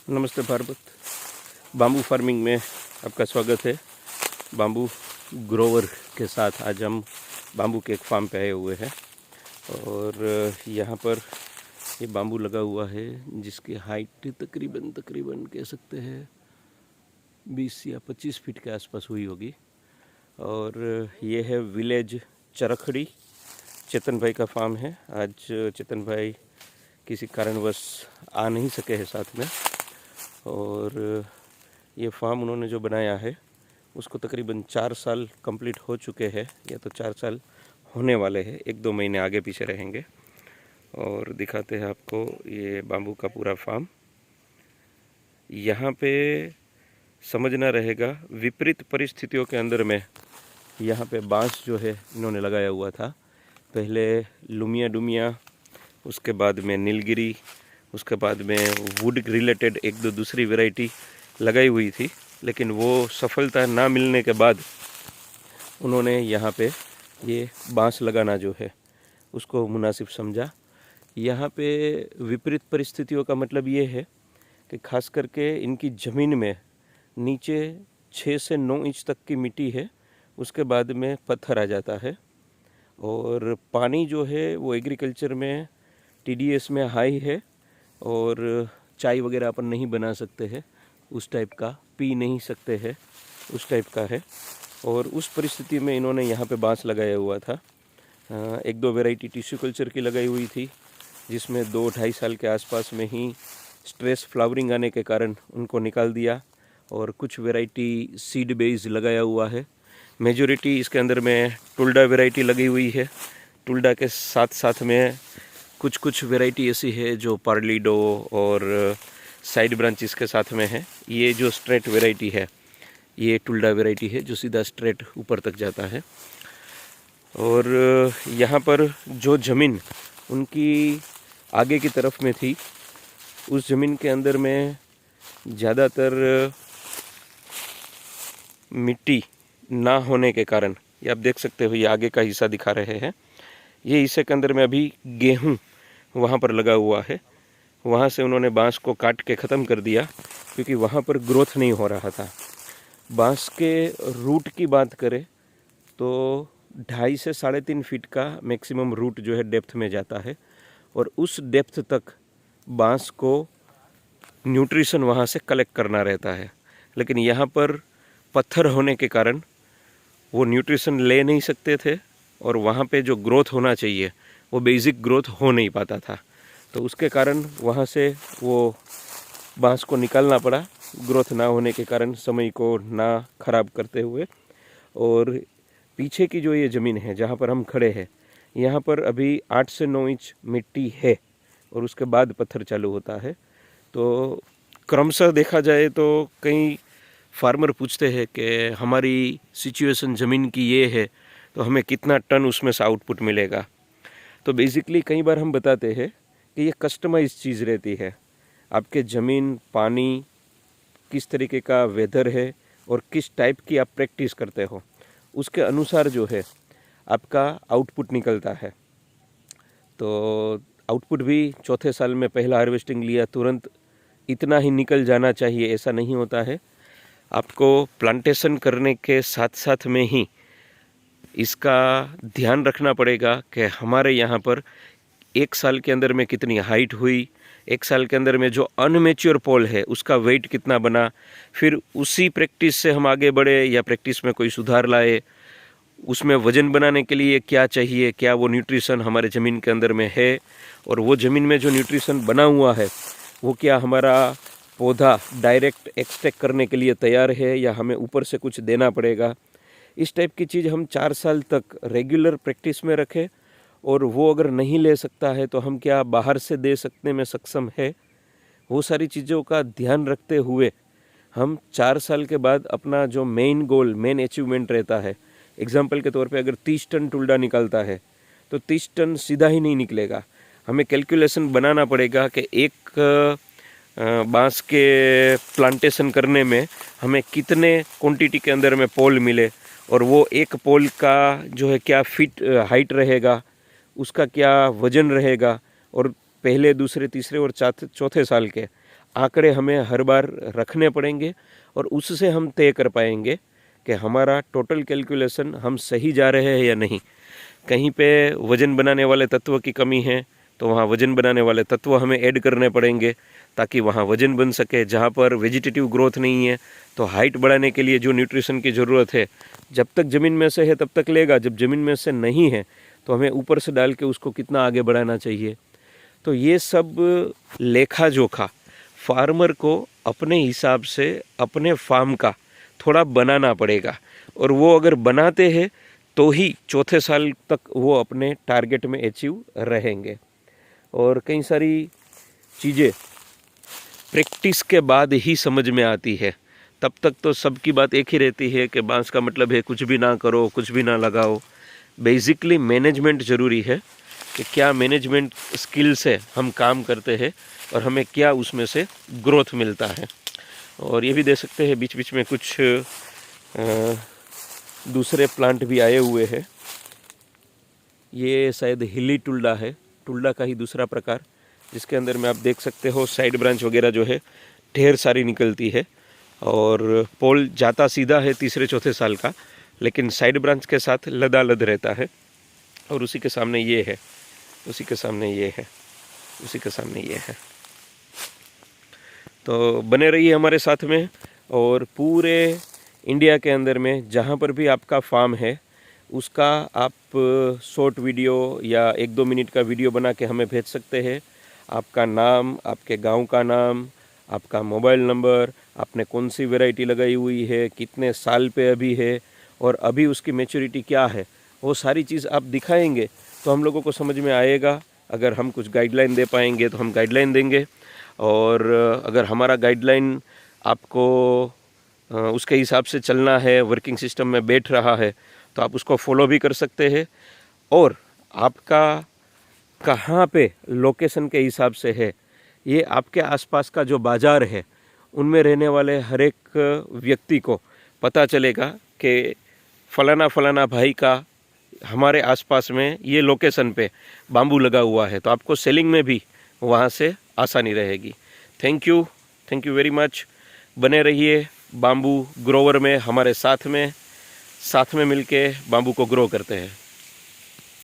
नमस्ते Bharat. Bamboo farming में आपका स्वागत है। बाम्बू ग्रोवर के साथ आज हम बाम्बू के एक फार्म पे आए हुए हैं और यहाँ पर ये बाम्बू लगा हुआ है जिसकी हाइट तकरीबन कह सकते हैं 20 या 25 फीट के आसपास हुई होगी। और ये है विलेज चरखड़ी, चेतन भाई का फार्म है। आज चेतन भाई किसी कारणवश आ नहीं सके हैं साथ में, और ये फार्म उन्होंने जो बनाया है उसको तकरीबन 4 साल कंप्लीट हो चुके हैं, या तो 4 साल होने वाले हैं, 1-2 महीने आगे पीछे रहेंगे। और दिखाते हैं आपको ये बाम्बू का पूरा फार्म। यहाँ पे समझना रहेगा, विपरीत परिस्थितियों के अंदर में यहाँ पे बांस जो है इन्होंने लगाया हुआ था। पहले लुमिया डुमिया, उसके बाद में नीलगिरी, उसके बाद में वुड रिलेटेड 1-2 दूसरी वैरायटी लगाई हुई थी, लेकिन वो सफलता ना मिलने के बाद उन्होंने यहाँ पे ये बांस लगाना जो है उसको मुनासिब समझा। यहाँ पे विपरीत परिस्थितियों का मतलब ये है कि खास करके इनकी ज़मीन में नीचे 6 से 9 इंच तक की मिट्टी है, उसके बाद में पत्थर आ जाता है। और पानी जो है वो एग्रीकल्चर में TDS में हाई है, और चाय वगैरह अपन नहीं बना सकते हैं, उस टाइप का पी नहीं सकते हैं, उस टाइप का है। और उस परिस्थिति में इन्होंने यहाँ पे बांस लगाया हुआ था। 1-2 वैरायटी टिश्यू कल्चर की लगाई हुई थी, जिसमें 2-2.5 साल के आसपास में ही स्ट्रेस फ्लावरिंग आने के कारण उनको निकाल दिया। और कुछ वैरायटी सीड बेस लगाया हुआ है। मेजॉरिटी इसके अंदर में टुल्डा वैरायटी लगी हुई है। टुल्डा के साथ साथ में कुछ वैरायटी ऐसी है जो पार्लिडो और साइड ब्रांचेस के साथ में है। ये जो स्ट्रेट वैरायटी है ये टुल्डा वैरायटी है जो सीधा स्ट्रेट ऊपर तक जाता है। और यहाँ पर जो ज़मीन उनकी आगे की तरफ में थी, उस ज़मीन के अंदर में ज़्यादातर मिट्टी ना होने के कारण, ये आप देख सकते हो, ये आगे का हिस्सा दिखा रहे हैं, ये हिस्से के अंदर में अभी गेहूँ वहाँ पर लगा हुआ है। वहाँ से उन्होंने बांस को काट के ख़त्म कर दिया क्योंकि वहाँ पर ग्रोथ नहीं हो रहा था। बांस के रूट की बात करें तो 2.5 से 3.5 फीट का मैक्सिमम रूट जो है डेप्थ में जाता है, और उस डेप्थ तक बांस को न्यूट्रिशन वहाँ से कलेक्ट करना रहता है। लेकिन यहाँ पर पत्थर होने के कारण वो न्यूट्रिशन ले नहीं सकते थे, और वहाँ पे जो ग्रोथ होना चाहिए वो बेसिक ग्रोथ हो नहीं पाता था। तो उसके कारण वहाँ से वो बांस को निकालना पड़ा, ग्रोथ ना होने के कारण, समय को ना ख़राब करते हुए। और पीछे की जो ये ज़मीन है जहाँ पर हम खड़े हैं, यहाँ पर अभी 8 से 9 इंच मिट्टी है, और उसके बाद पत्थर चालू होता है। तो क्रमशः देखा जाए तो कई फार्मर पूछते हैं कि हमारी सिचुएशन ज़मीन की ये है तो हमें कितना टन उसमें से आउटपुट मिलेगा। तो बेसिकली कई बार हम बताते हैं कि ये कस्टमाइज चीज़ रहती है। आपके ज़मीन, पानी, किस तरीके का वेदर है और किस टाइप की आप प्रैक्टिस करते हो, उसके अनुसार जो है आपका आउटपुट निकलता है। तो आउटपुट भी चौथे साल में पहला हार्वेस्टिंग लिया तुरंत इतना ही निकल जाना चाहिए, ऐसा नहीं होता है। आपको प्लांटेशन करने के साथ साथ में ही इसका ध्यान रखना पड़ेगा कि हमारे यहाँ पर 1 साल के अंदर में कितनी हाइट हुई, 1 साल के अंदर में जो अनमेच्योर पोल है उसका वेट कितना बना, फिर उसी प्रैक्टिस से हम आगे बढ़े या प्रैक्टिस में कोई सुधार लाए। उसमें वज़न बनाने के लिए क्या चाहिए, क्या वो न्यूट्रिशन हमारे ज़मीन के अंदर में है, और वो ज़मीन में जो न्यूट्रिशन बना हुआ है वो क्या हमारा पौधा डायरेक्ट एक्सट्रैक्ट करने के लिए तैयार है, या हमें ऊपर से कुछ देना पड़ेगा। इस टाइप की चीज़ हम 4 साल तक रेगुलर प्रैक्टिस में रखें, और वो अगर नहीं ले सकता है तो हम क्या बाहर से दे सकने में सक्षम है। वो सारी चीज़ों का ध्यान रखते हुए हम 4 साल के बाद अपना जो मेन गोल, मेन अचीवमेंट रहता है, एग्जाम्पल के तौर पे अगर 30 टन टुल्डा निकलता है तो 30 टन सीधा ही नहीं निकलेगा। हमें कैलकुलेशन बनाना पड़ेगा कि एक बांस के प्लांटेशन करने में हमें कितने क्वांटिटी के अंदर में पोल मिले, और वो एक पोल का जो है क्या फिट हाइट रहेगा, उसका क्या वज़न रहेगा, और पहले, दूसरे, तीसरे और चौथे साल के आंकड़े हमें हर बार रखने पड़ेंगे और उससे हम तय कर पाएंगे कि हमारा टोटल कैलकुलेशन हम सही जा रहे हैं या नहीं। कहीं पे वज़न बनाने वाले तत्व की कमी है तो वहाँ वज़न बनाने वाले तत्व हमें ऐड करने पड़ेंगे ताकि वहाँ वज़न बन सके। जहाँ पर वेजिटेटिव ग्रोथ नहीं है तो हाइट बढ़ाने के लिए जो न्यूट्रिशन की ज़रूरत है जब तक ज़मीन में से है तब तक लेगा, जब ज़मीन में से नहीं है तो हमें ऊपर से डाल के उसको कितना आगे बढ़ाना चाहिए। तो ये सब लेखा जोखा फार्मर को अपने हिसाब से अपने फार्म का थोड़ा बनाना पड़ेगा और वो अगर बनाते हैं तो ही चौथे साल तक वो अपने टारगेट में अचीव रहेंगे। और कई सारी चीज़ें प्रैक्टिस के बाद ही समझ में आती है, तब तक तो सबकी बात एक ही रहती है कि बांस का मतलब है कुछ भी ना करो, कुछ भी ना लगाओ। बेसिकली मैनेजमेंट ज़रूरी है कि क्या मैनेजमेंट स्किल से हम काम करते हैं और हमें क्या उसमें से ग्रोथ मिलता है। और ये भी दे सकते हैं बीच बीच में कुछ दूसरे प्लांट भी आए हुए हैं। ये शायद हिली टुल्डा है, टुल्डा का ही दूसरा प्रकार, जिसके अंदर में आप देख सकते हो साइड ब्रांच वगैरह जो है ढेर सारी निकलती है और पोल जाता सीधा है तीसरे चौथे साल का, लेकिन साइड ब्रांच के साथ लदालद रहता है। और उसी के सामने ये है, उसी के सामने ये है, उसी के सामने ये है। तो बने रहिए हमारे साथ में और पूरे इंडिया के अंदर में जहाँ पर भी आपका फार्म है उसका आप शॉर्ट वीडियो या 1-2 मिनट का वीडियो बना के हमें भेज सकते हैं। आपका नाम, आपके गांव का नाम, आपका मोबाइल नंबर, आपने कौन सी वैरायटी लगाई हुई है, कितने साल पे अभी है और अभी उसकी मैच्योरिटी क्या है, वो सारी चीज़ आप दिखाएंगे तो हम लोगों को समझ में आएगा। अगर हम कुछ गाइडलाइन दे पाएंगे तो हम गाइडलाइन देंगे और अगर हमारा गाइडलाइन आपको उसके हिसाब से चलना है, वर्किंग सिस्टम में बैठ रहा है तो आप उसको फॉलो भी कर सकते हैं। और आपका कहाँ पे लोकेशन के हिसाब से है, ये आपके आसपास का जो बाज़ार है उनमें रहने वाले हर एक व्यक्ति को पता चलेगा कि फलाना फलाना भाई का हमारे आसपास में ये लोकेशन पे बाम्बू लगा हुआ है, तो आपको सेलिंग में भी वहाँ से आसानी रहेगी। Thank you very much. बने रहिए बाम्बू ग्रोवर में हमारे साथ में मिलके बाम्बू को ग्रो करते हैं।